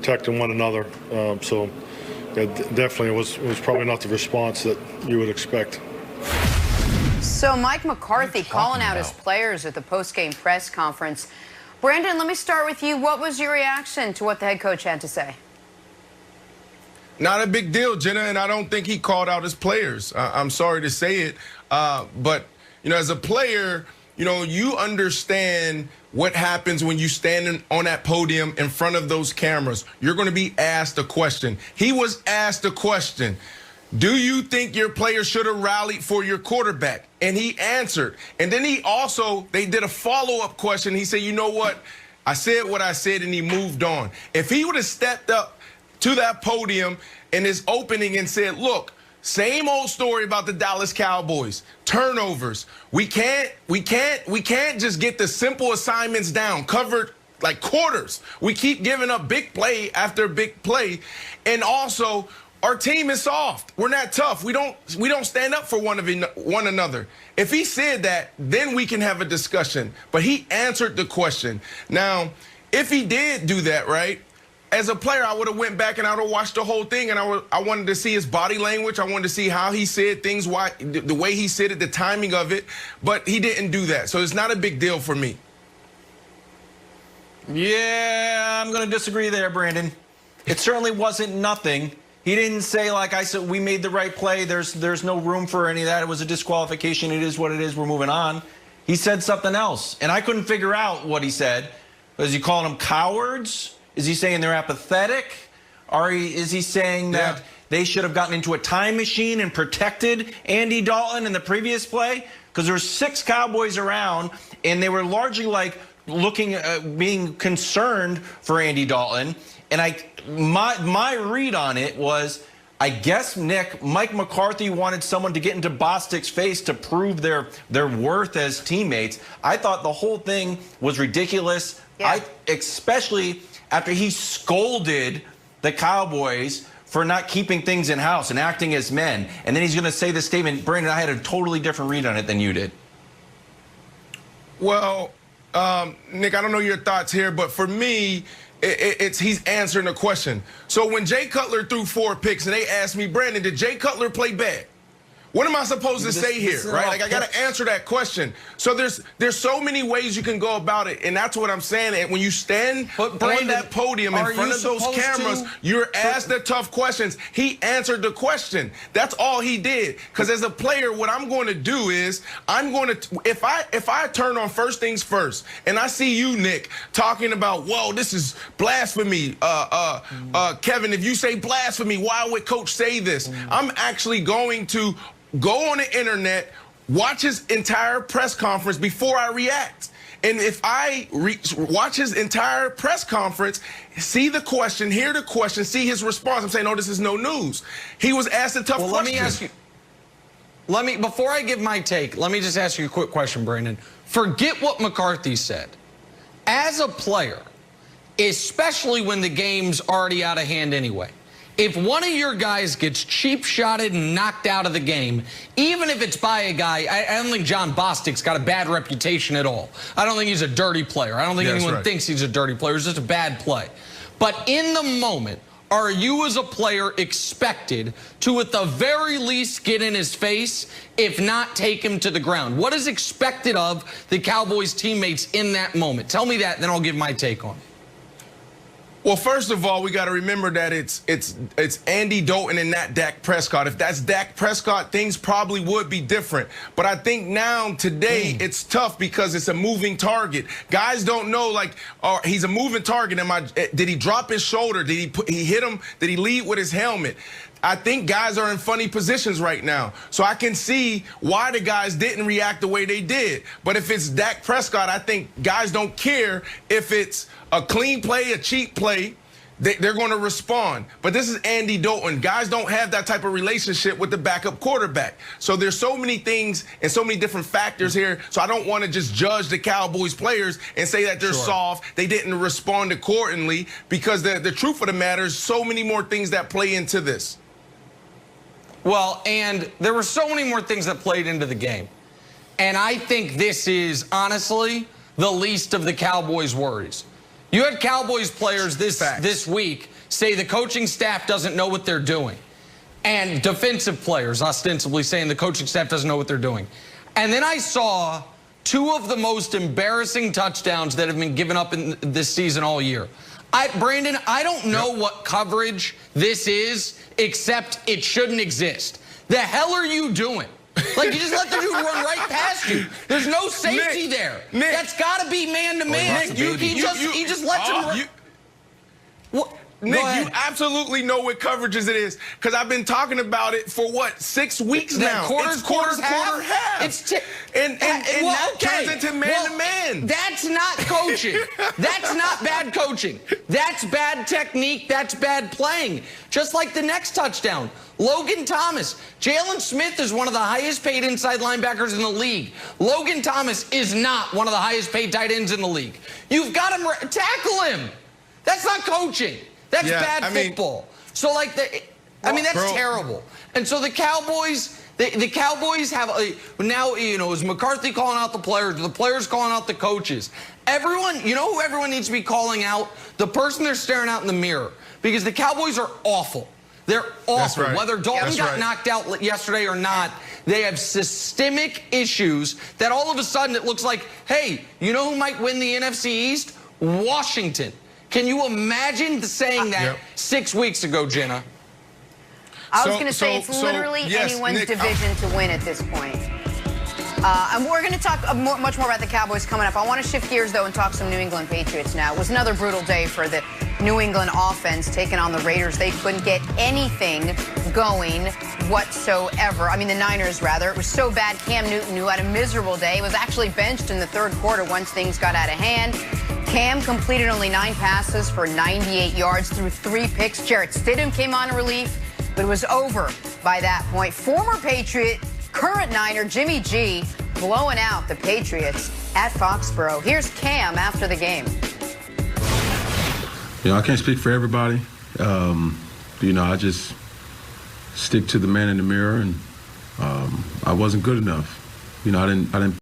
protecting one another. So yeah, definitely it was probably not the response that you would expect. So Mike McCarthy calling out his players at the post-game press conference. Brandon, let me start with you. What was your reaction to what the head coach had to say? Not a big deal, Jenna, and I don't think he called out his players. I'm sorry to say it, but, you know, as a player, you know, you understand what happens when you stand on that podium in front of those cameras. You're going to be asked a question. He was asked a question. Do you think your player should have rallied for your quarterback? And he answered. And then they did a follow-up question. He said, you know what? I said what I said, and he moved on. If he would have stepped up to that podium in his opening and said, look, same old story about the Dallas Cowboys. Turnovers. We can't just get the simple assignments down, covered like quarters. We keep giving up big play after big play. And also, our team is soft. We're not tough. We don't stand up for one another. If he said that, then we can have a discussion. But he answered the question. Now, if he did do that, right, as a player, I would have went back and I would have watched the whole thing, and I wanted to see his body language. I wanted to see how he said things, the way he said it, the timing of it. But he didn't do that, so it's not a big deal for me. Yeah, I'm going to disagree there, Brandon. It certainly wasn't nothing. He didn't say, like I said, we made the right play. There's no room for any of that. It was a disqualification. It is what it is. We're moving on. He said something else, and I couldn't figure out what he said. Was he calling them cowards? Is he saying they're apathetic? Or is he saying that they should have gotten into a time machine and protected Andy Dalton in the previous play? Because there were 6 Cowboys around, and they were largely like looking, being concerned for Andy Dalton. And my read on it was, I guess, Mike McCarthy wanted someone to get into Bostic's face to prove their worth as teammates. I thought the whole thing was ridiculous. Yeah. Especially after he scolded the Cowboys for not keeping things in-house and acting as men. And then he's going to say this statement. Brandon, I had a totally different read on it than you did. Well, Nick, I don't know your thoughts here, but for me, he's answering a question. So when Jay Cutler threw 4 picks and they asked me, Brandon, did Jay Cutler play bad? What am I supposed to say here, right? Like, I got to answer that question. So there's so many ways you can go about it, and that's what I'm saying. And when you stand on that podium in front of those cameras, you're asked the tough questions. He answered the question. That's all he did. Because as a player, what I'm going to do is if I turn on First Things First and I see you, Nick, talking about, whoa, this is blasphemy. Kevin, if you say blasphemy, why would Coach say this? I'm actually going to go on the internet, watch his entire press conference before I react. And if I watch his entire press conference, see the question, hear the question, see his response, I'm saying, oh, this is no news. He was asked a tough question. Let me ask you, before I give my take, let me just ask you a quick question, Brandon. Forget what McCarthy said. As a player, especially when the game's already out of hand anyway, if one of your guys gets cheap-shotted and knocked out of the game, even if it's by a guy, I don't think John Bostic's got a bad reputation at all. I don't think he's a dirty player. I don't think anyone thinks he's a dirty player. It's just a bad play. But in the moment, are you as a player expected to, at the very least, get in his face, if not take him to the ground? What is expected of the Cowboys teammates in that moment? Tell me that, then I'll give my take on it. Well, first of all, we got to remember that it's Andy Dalton and not Dak Prescott. If that's Dak Prescott, things probably would be different. But I think now, today, it's tough because it's a moving target. Guys don't know, like, he's a moving target. Did he drop his shoulder? Did he hit him? Did he lead with his helmet? I think guys are in funny positions right now. So I can see why the guys didn't react the way they did. But if it's Dak Prescott, I think guys don't care if it's a clean play, a cheap play. They're going to respond. But this is Andy Dalton. Guys don't have that type of relationship with the backup quarterback. So there's so many things and so many different factors here. So I don't want to just judge the Cowboys players and say that they're soft. They didn't respond accordingly, because the truth of the matter is so many more things that play into this. Well, and there were so many more things that played into the game. And I think this is, honestly, the least of the Cowboys' worries. You had Cowboys players this week say the coaching staff doesn't know what they're doing, and defensive players ostensibly saying the coaching staff doesn't know what they're doing. And then I saw two of the most embarrassing touchdowns that have been given up in this season all year. Brandon, I don't know what coverage this is, except it shouldn't exist. The hell are you doing? Like, you just let the dude run right past you. There's no safety there. Nick, that's got to be man-to-man. He just lets him run. What? Nick, you absolutely know what coverages it is, because I've been talking about it for, what, 6 weeks now? Quarter, half. It's and that turns into man-to-man. That's not coaching. That's not bad coaching. That's bad technique. That's bad playing. Just like the next touchdown. Logan Thomas. Jalen Smith is one of the highest paid inside linebackers in the league. Logan Thomas is not one of the highest paid tight ends in the league. You've got him, tackle him. That's not coaching. That's bad football. So, like, that's terrible. And so the Cowboys, the Cowboys have now, is McCarthy calling out the players calling out the coaches. Everyone, who everyone needs to be calling out? The person they're staring out in the mirror. Because the Cowboys are awful. They're awful. That's right. Whether Dalton got knocked out yesterday or not, they have systemic issues that all of a sudden it looks like, hey, you know who might win the NFC East? Washington. Can you imagine saying that 6 weeks ago, Jenna? I was going to say it's literally anyone's division to win at this point. And we're going to talk much more about the Cowboys coming up. I want to shift gears, though, and talk some New England Patriots now. It was another brutal day for the New England offense taking on the Raiders. They couldn't get anything going whatsoever. I mean, the Niners, rather. It was so bad, Cam Newton, who had a miserable day, was actually benched in the third quarter once things got out of hand. Cam completed only 9 passes for 98 yards through 3 picks. Jarrett Stidham came on in relief, but it was over by that point. Former Patriot, current Niner, Jimmy G, blowing out the Patriots at Foxborough. Here's Cam after the game. I can't speak for everybody. I just stick to the man in the mirror, and I wasn't good enough. I didn't